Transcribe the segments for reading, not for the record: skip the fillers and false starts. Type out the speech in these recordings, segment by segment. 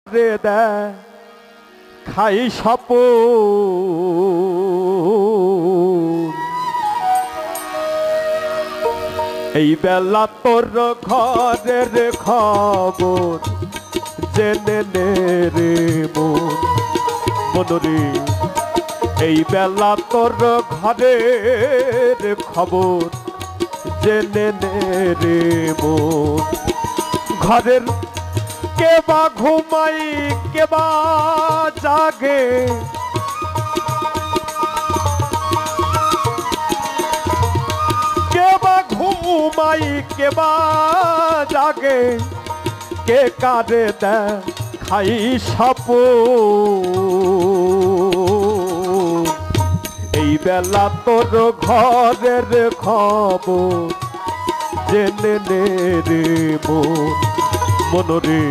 রে দে খাই স্বপন এই বেলা তোর ঘরের খবর জেনে নে রে মন রে এই বেলা তোর ঘরের খবর জেনে নে রে মন ঘরের কেবা ঘুমাই কেবা জাগে কেবা ঘুমাই কেবা জাগে কে কারে দে খাই স্বপন এই বেলা তোর ঘরের খবর জেনে নে রে মন রে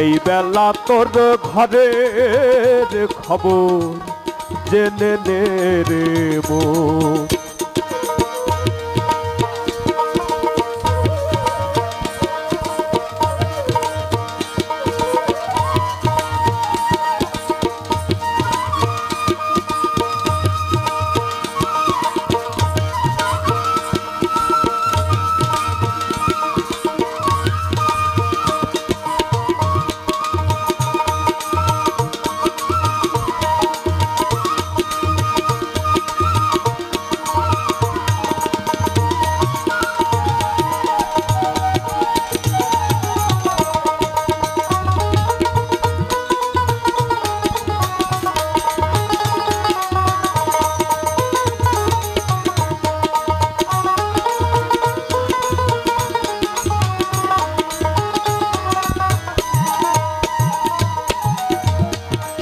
এই বেলা তোর ঘরের খবর জেনে নে রে মন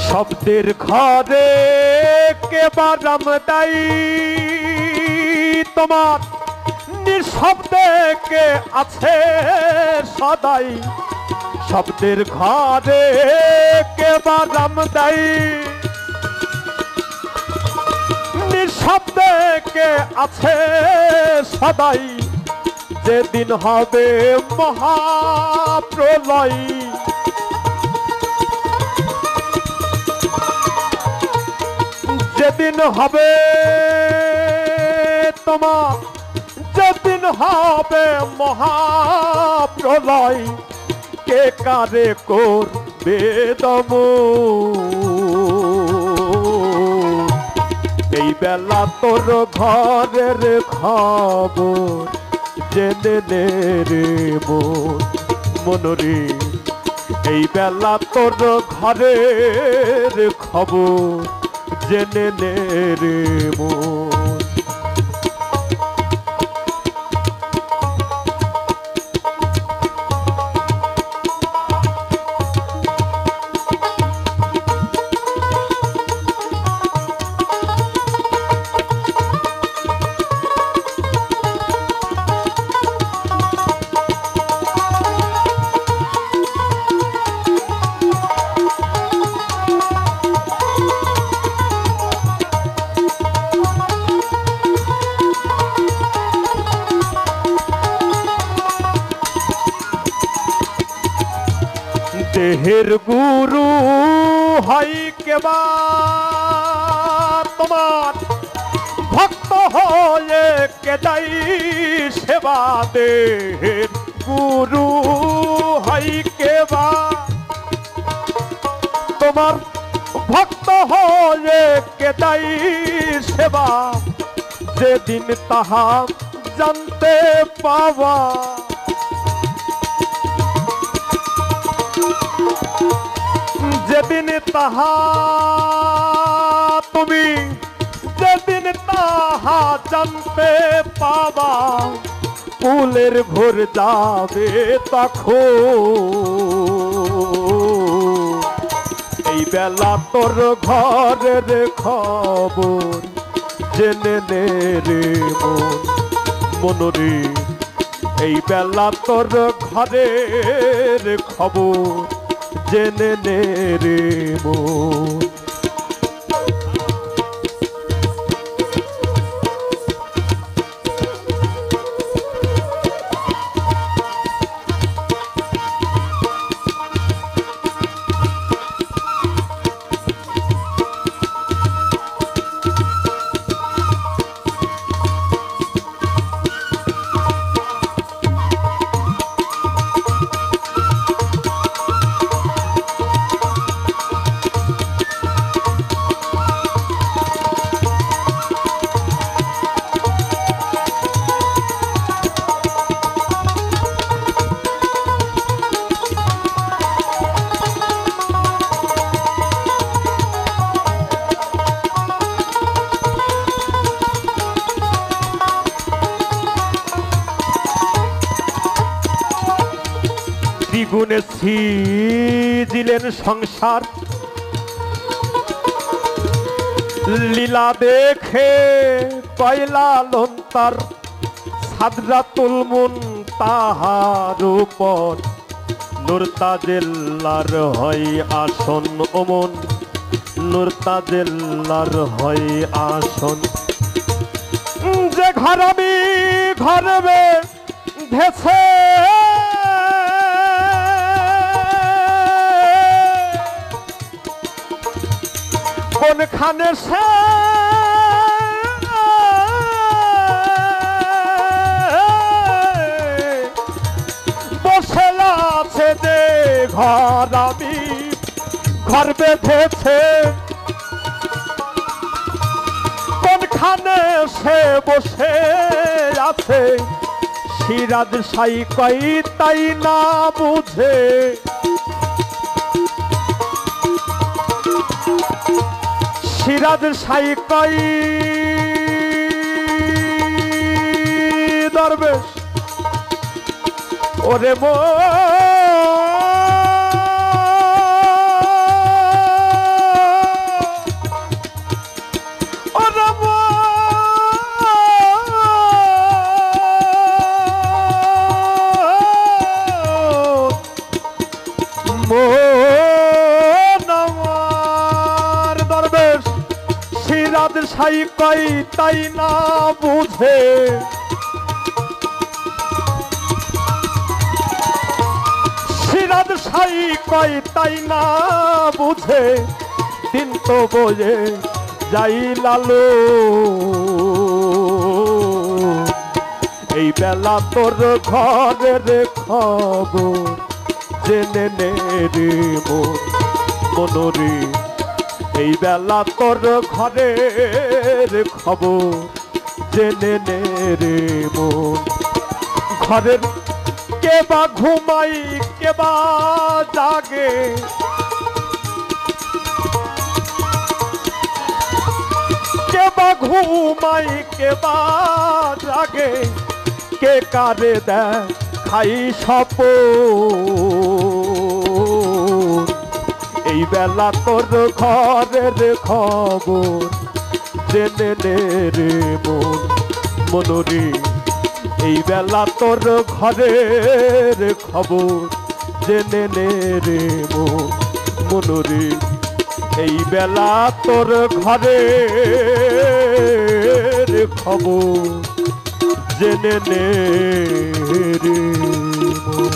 শব্দের ঘরে কে বারাম দাই তোমার নিঃশব্দে কে আছে সদাই শব্দের ঘরে কে বারাম দাই নিঃশব্দে কে আছে সদাই যেদিন হবে মহাপ্রলয় যেদিন হবে তোমার যেদিন হবে মহাপ্রলয় কে কারে করবে দমন এই বেলা তোর ঘরের খবর জেনে নে রে মন রে এই বেলা তোর ঘরের খবর জেনে নে রে মন দেহের গুরু হয় কেবা তোমার ভক্ত হয়ে কেদাই সেবা দেহের গুরু হয় কেবা তোমার ভক্ত হয়ে কেদাই সেবা যেদিন তাহা জানতে পাওয়া যেদিন তাহা তুমি যেদিন তাহা জানতে পাবা ফুলের ভোর যাবে তখন এই বেলা তোর ঘরের খবর জেনে নে রে মন রে এই বেলা তোর ঘরের খবর জেনে নে রে মন আগুনে ছিজিলেন সংসার, লীলা দেখে কয়লা লন্তার, সাদরাতুল মুনতাহার উপর নূর তাজেল্লার হয় আসন, ওমন নূর তাজেল্লার হয় আসন। যে ঘর আমি ঘরে বেঁধেছে কোনখানে সে বসে আছে, যে ঘর আমি ঘর বেঁধেছে কোনখানে সে বসে আছে, সিরাজ সাই কই তাই না বুঝে, সিরাজ সাই কই দরবেশ ওরে মো সিরাজ সাই কই তাই না বুঝে, সিরাজ সাই কই তাই না বুঝে, দিন তো বোঝে যাই লালো, এই বেলা তোর ঘরের খবর জেনে নে রে মনোরে, এই বেলা তোর ঘরের খবর জেনে নে রে মন। ঘরের কে বা ঘুমাই কে বা জাগে, কে বা ঘুমাই কে বা জাগে, কে কারে দেয় খাই স্বপন, এই বেলা তোর ঘরের খবর জেনে নে রে মন মনোরে, এই বেলা তোর ঘরের খবর জেনে নে রে মন মনোরে, এই বেলা তোর ঘরের খবর জেনে নে রে মন।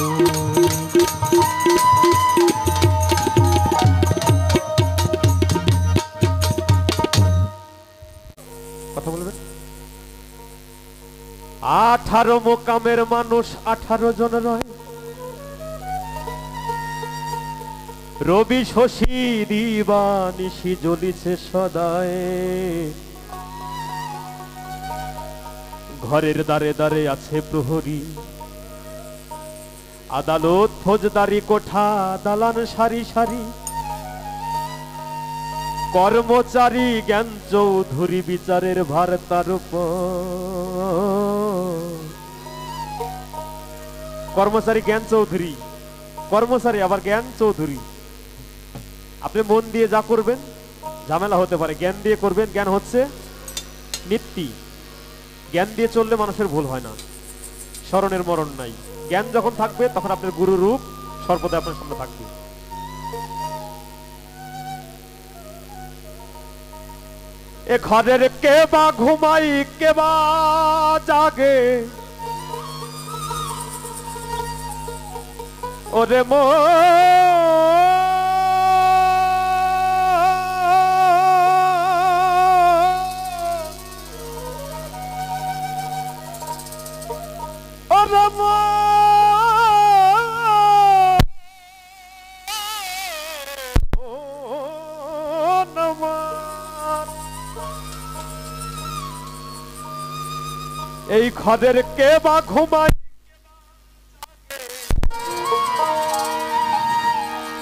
কথা বলবেন। 18 মোকামের মানুষ 18 জন রয়, রবি শশী দিবা নিশি জ্বলিছে সদায়, ঘরের দ্বারে দ্বারে আছে প্রহরী, আদালত ফৌজদারি কোঠা দালান সারি সারি, কর্মচারী জ্ঞান চৌধুরী বিচারের ভার তার উপর, কর্মচারী জ্ঞান চৌধুরী, কর্মচারী আবার জ্ঞান চৌধুরী। আপনি মন দিয়ে যা করবেন ঝামেলা হতে পারে, জ্ঞান দিয়ে করবেন, জ্ঞান হচ্ছে নীতি, জ্ঞান দিয়ে চললে মানুষের ভুল হয় না, স্মরণের মরণ নাই। জ্ঞান যখন থাকবে তখন আপনার গুরু রূপ সর্বদা আপনার সামনে থাকবে। এ ঘরের কে বা ঘুমাই কে বা জাগে, ওরে মো এই ঘরের কে বা ঘুমাই